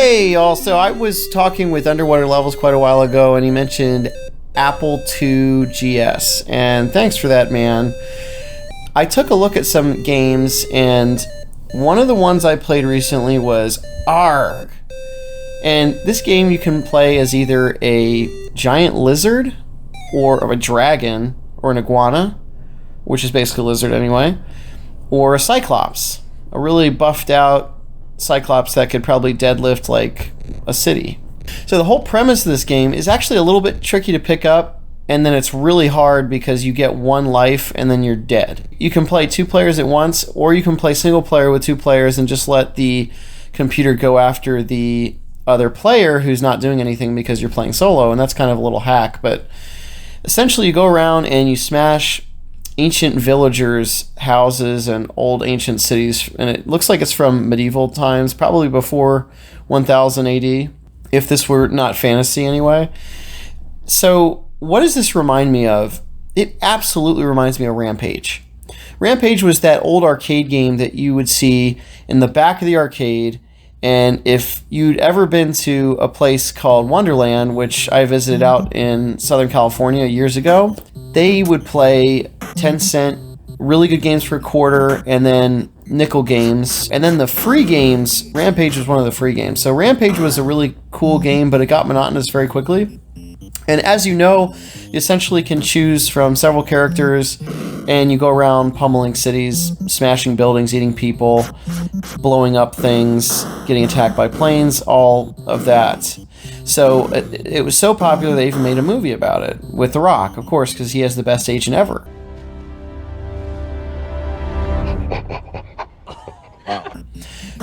Hey, also, I was talking with Underwater Levels quite a while ago, and he mentioned Apple II GS, and thanks for that, man. I took a look at some games, and one of the ones I played recently was Argh. And this game you can play as either a giant lizard, or a dragon, or an iguana, which is basically a lizard anyway, or a cyclops, a really buffed out cyclops that could probably deadlift like a city. So the whole premise of this game is actually a little bit tricky to pick up, and then it's really hard because you get one life and then you're dead. You can play two players at once, or you can play single player with two players and just let the computer go after the other player who's not doing anything because you're playing solo, and that's kind of a little hack. But essentially you go around and you smash ancient villagers' houses and old ancient cities, and it looks like it's from medieval times, probably before 1000 AD, if this were not fantasy anyway. So what does this remind me of? It absolutely reminds me of Rampage. Rampage was that old arcade game that you would see in the back of the arcade, and if you'd ever been to a place called Wonderland, which I visited out in Southern California years ago, they would play 10-cent, really good games for a quarter, and then nickel games. And then the free games, Rampage was one of the free games. So Rampage was a really cool game, but it got monotonous very quickly. And as you know, you essentially can choose from several characters, and you go around pummeling cities, smashing buildings, eating people, blowing up things, getting attacked by planes, all of that. So it was so popular they even made a movie about it, with The Rock, of course, because he has the best agent ever.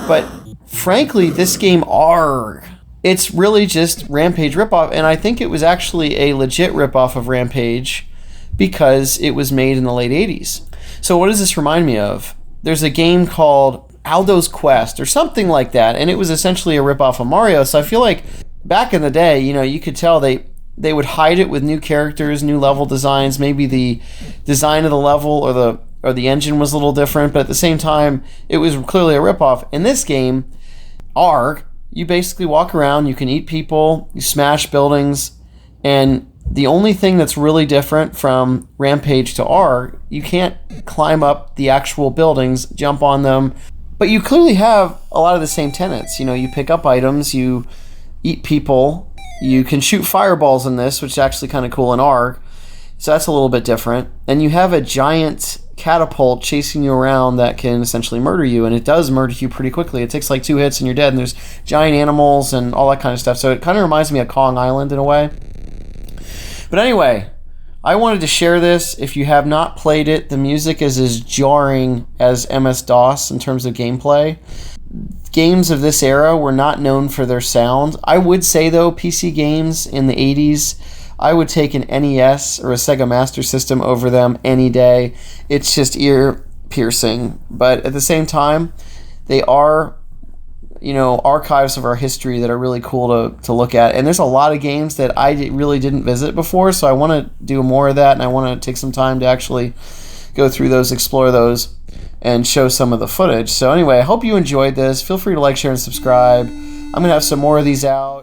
But frankly, this game, Argh, it's really just Rampage ripoff, and I think it was actually a legit ripoff of Rampage because it was made in the late 80s. So what does this remind me of? There's a game called Aldo's Quest or something like that, and it was essentially a ripoff of Mario. So I feel like back in the day, you know, you could tell they would hide it with new characters, new level designs. Maybe the design of the level or the engine was a little different, but at the same time, it was clearly a ripoff. In this game, Argh, you basically walk around, you can eat people, you smash buildings, and the only thing that's really different from Rampage to Argh, you can't climb up the actual buildings, jump on them, but you clearly have a lot of the same tenets. You know, you pick up items, you eat people, you can shoot fireballs in this, which is actually kind of cool in Argh, so that's a little bit different. And you have a giant catapult chasing you around that can essentially murder you, and it does murder you pretty quickly. It takes like 2 hits and you're dead, and there's giant animals and all that kind of stuff. So it kind of reminds me of Kong Island in a way. But anyway, I wanted to share this. If you have not played it, the music is as jarring as MS-DOS in terms of gameplay. Games of this era were not known for their sound. I would say, though, PC games in the 80s, I would take an NES or a Sega Master System over them any day. It's just ear-piercing. But at the same time, they are, you know, archives of our history that are really cool to look at. And there's a lot of games that I really didn't visit before, so I want to do more of that, and I want to take some time to actually go through those, explore those, and show some of the footage. So anyway, I hope you enjoyed this. Feel free to like, share, and subscribe. I'm going to have some more of these out.